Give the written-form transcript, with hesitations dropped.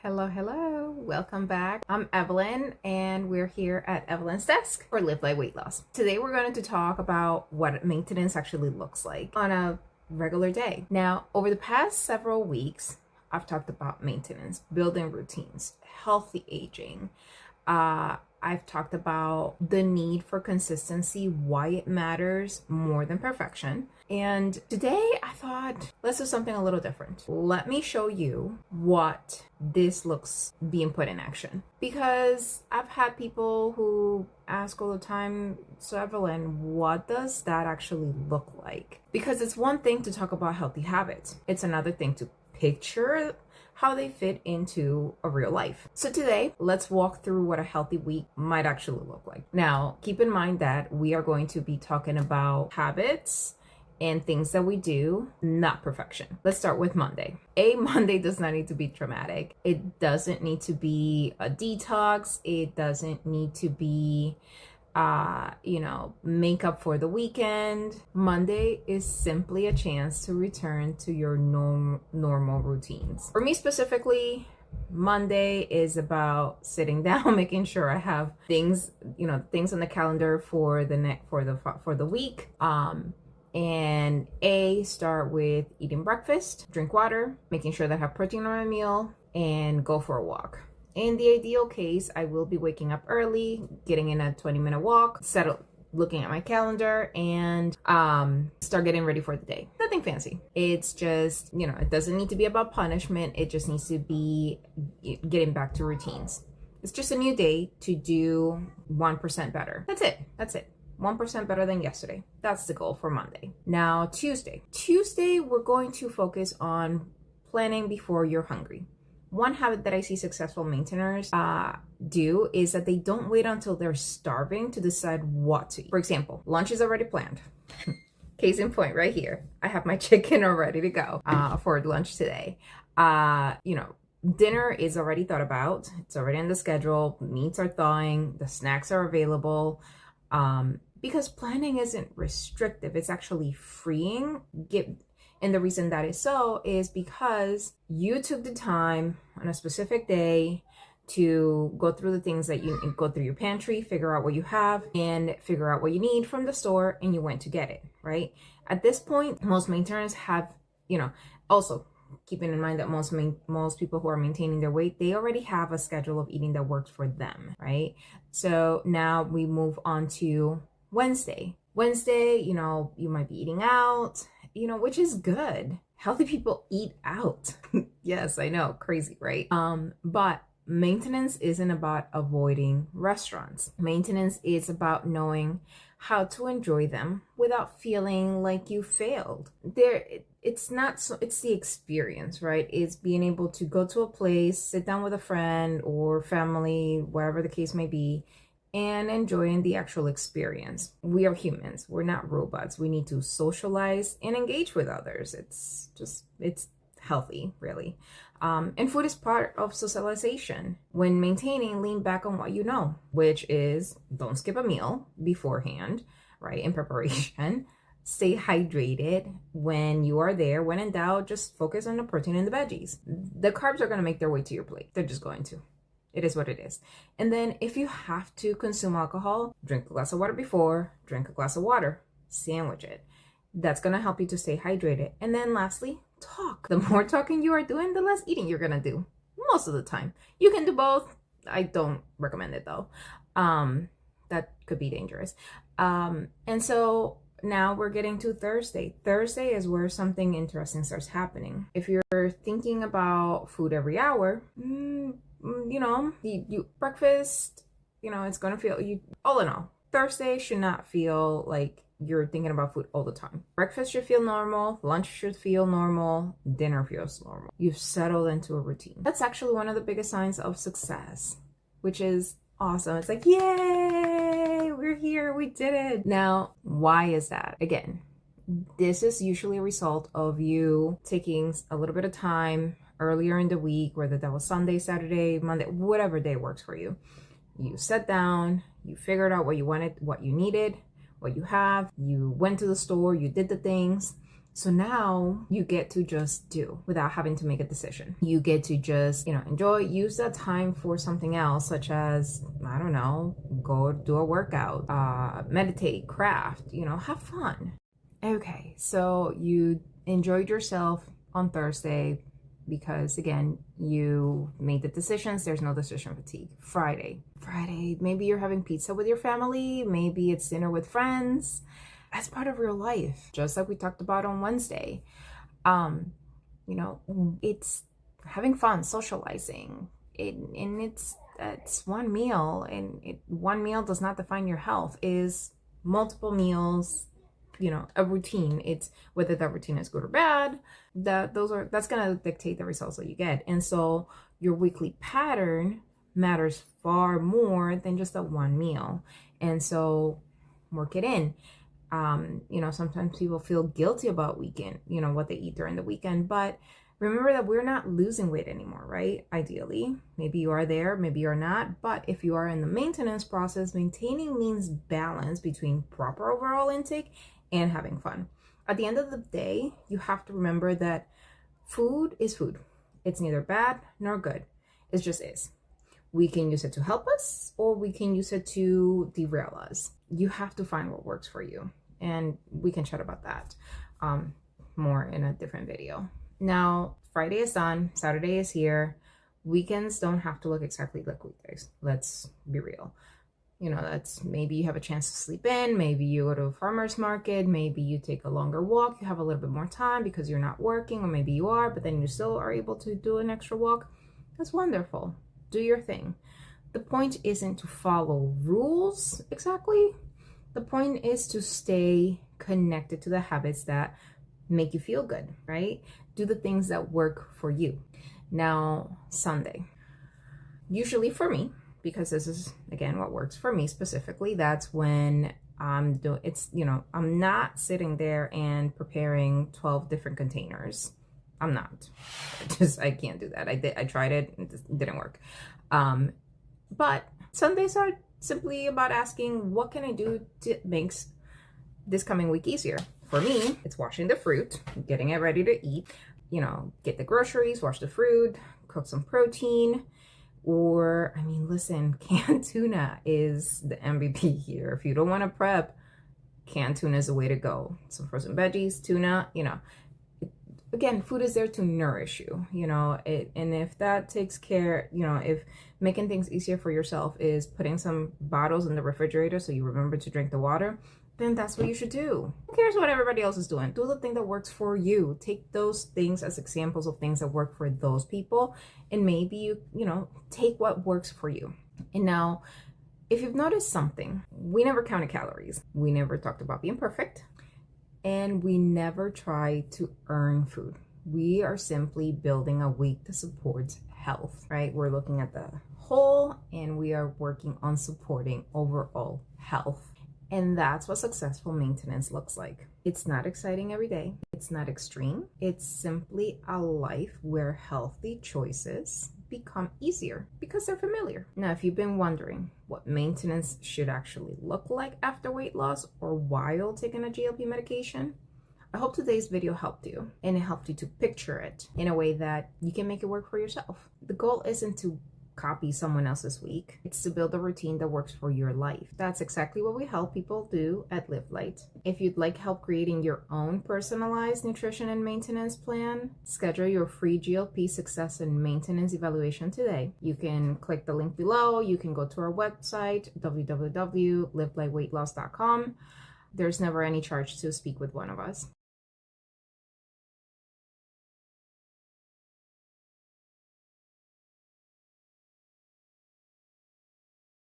Hello, hello. Welcome back. I'm Evelyn, and we're here at Evelyn's Desk for Live Light Weight Loss. Today, we're going to talk about what maintenance actually looks like on a regular day. Now, over the past several weeks, I've talked about maintenance, building routines, healthy aging. I've talked about the need for consistency, why it matters more than perfection. And today I thought, let's do something a little different. Let me show you what this looks being put in action. Because I've had people who ask all the time, so Evelyn, what does that actually look like? Because it's one thing to talk about healthy habits. It's another thing to picture how they fit into a real life. So today, let's walk through what a healthy week might actually look like. Now, keep in mind that we are going to be talking about habits and things that we do, not perfection. Let's start with Monday. Monday does not need to be traumatic. It doesn't need to be a detox. It doesn't need to be makeup for the weekend. Monday is simply a chance to return to your normal routines. For me specifically, Monday is about sitting down, making sure I have things on the calendar for the week. And start with eating breakfast, drink water, making sure that I have protein on my meal, and go for a walk. In the ideal case, I will be waking up early, getting in a 20-minute walk, looking at my calendar, and start getting ready for the day. Nothing fancy. It's just, it doesn't need to be about punishment. It just needs to be getting back to routines. It's just a new day to do 1% better. That's it. 1% better than yesterday. That's the goal for Monday. Now, Tuesday, we're going to focus on planning before you're hungry. One habit that I see successful maintainers do is that they don't wait until they're starving to decide what to eat. For example, lunch is already planned. Case in point, right here. I have my chicken all ready to go for lunch today. Dinner is already thought about. It's already on the schedule. Meats are thawing. The snacks are available. Because planning isn't restrictive. It's actually freeing. And the reason that is so is because you took the time on a specific day to go through the things that you go through your pantry, figure out what you have, and figure out what you need from the store, and you went to get it, right? At this point, most maintainers have, also keeping in mind that most people who are maintaining their weight, they already have a schedule of eating that works for them, right? So now we move on to Wednesday. You might be eating out, which is good. Healthy people eat out. Yes, I know, crazy, right? But maintenance isn't about avoiding restaurants. Maintenance is about knowing how to enjoy them without feeling like you failed. It's the experience, right? It's being able to go to a place, sit down with a friend or family, whatever the case may be, and enjoying the actual experience. We are humans. We're not robots. We need to socialize and engage with others. It's healthy, really. And food is part of socialization. When maintaining, lean back on what you know, which is don't skip a meal beforehand, right? In preparation. Stay hydrated when you are there. When in doubt, just focus on the protein and the veggies. The carbs are going to make their way to your plate. They're just going to. It is what it is. And then if you have to consume alcohol, drink a glass of water before, drink a glass of water, sandwich it. That's going to help you to stay hydrated. And then lastly, talk. The more talking you are doing, the less eating you're going to do most of the time. You can do both. I don't recommend it though. That could be dangerous. And so now we're getting to Thursday. Thursday is where something interesting starts happening. If you're thinking about food every hour, you breakfast, it's going to feel all in all, Thursday should not feel like you're thinking about food all the time. Breakfast should feel normal. Lunch should feel normal. Dinner feels normal. You've settled into a routine. That's actually one of the biggest signs of success, which is awesome. It's like, yay, we're here. We did it. Now, why is that? Again, this is usually a result of you taking a little bit of time earlier in the week, whether that was Sunday, Saturday, Monday, whatever day works for you. You sat down, you figured out what you wanted, what you needed, what you have. You went to the store, you did the things, So now you get to just do without having to make a decision. You get to just, enjoy, use that time for something else, such as, I don't know, go do a workout, meditate, craft, have fun. Okay, so you enjoyed yourself on Thursday because, again, you made the decisions. There's no decision fatigue. Friday, maybe you're having pizza with your family. Maybe it's dinner with friends. That's part of real life, just like we talked about on Wednesday. It's having fun, socializing. It's one meal, and one meal does not define your health. Is multiple meals, a routine. It's whether that routine is good or bad. That's gonna dictate the results that you get. And so your weekly pattern matters far more than just that one meal. And so work it in. Sometimes people feel guilty about what they eat during the weekend, but remember that we're not losing weight anymore, right? Ideally, maybe you are there, maybe you're not, but if you are in the maintenance process, maintaining means balance between proper overall intake and having fun. At the end of the day, you have to remember that food is food. It's neither bad nor good. It just is. We can use it to help us, or we can use it to derail us. You have to find what works for you. And we can chat about that more in a different video. Now, Friday is done. Saturday is here. Weekends don't have to look exactly like weekdays. Let's be real. That's maybe you have a chance to sleep in. Maybe you go to a farmer's market. Maybe you take a longer walk. You have a little bit more time because you're not working, or maybe you are, but then you still are able to do an extra walk. That's wonderful. Do your thing. The point isn't to follow rules exactly. The point is to stay connected to the habits that make you feel good, right? Do the things that work for you. Now, Sunday. Usually for me, because this is, again, what works for me specifically, that's when I'm not sitting there and preparing 12 different containers. I'm not. I can't do that. I tried it. It didn't work. But Sundays are simply about asking, what can I do to make this coming week easier? For me, it's washing the fruit, getting it ready to eat, get the groceries, wash the fruit, cook some protein. Or, listen, canned tuna is the MVP here. If you don't want to prep, canned tuna is the way to go. Some frozen veggies, tuna, again, food is there to nourish you, and if that takes care, if making things easier for yourself is putting some bottles in the refrigerator so you remember to drink the water, then that's what you should do. Who cares what everybody else is doing? Do the thing that works for you. Take those things as examples of things that work for those people, and maybe you take what works for you. And now, if you've noticed something, we never counted calories. We never talked about being perfect. And we never try to earn food. We are simply building a week that supports health, right? We're looking at the whole, and we are working on supporting overall health. And that's what successful maintenance looks like. It's not exciting every day. It's not extreme. It's simply a life where healthy choices become easier because they're familiar. Now, if you've been wondering what maintenance should actually look like after weight loss or while taking a GLP medication, I hope today's video helped you, and it helped you to picture it in a way that you can make it work for yourself. The goal isn't to copy someone else's week. It's to build a routine that works for your life. That's exactly what we help people do at Live Light. If you'd like help creating your own personalized nutrition and maintenance plan, schedule your free GLP success and maintenance evaluation today. You can click the link below. You can go to our website, www.livelightweightloss.com. There's never any charge to speak with one of us.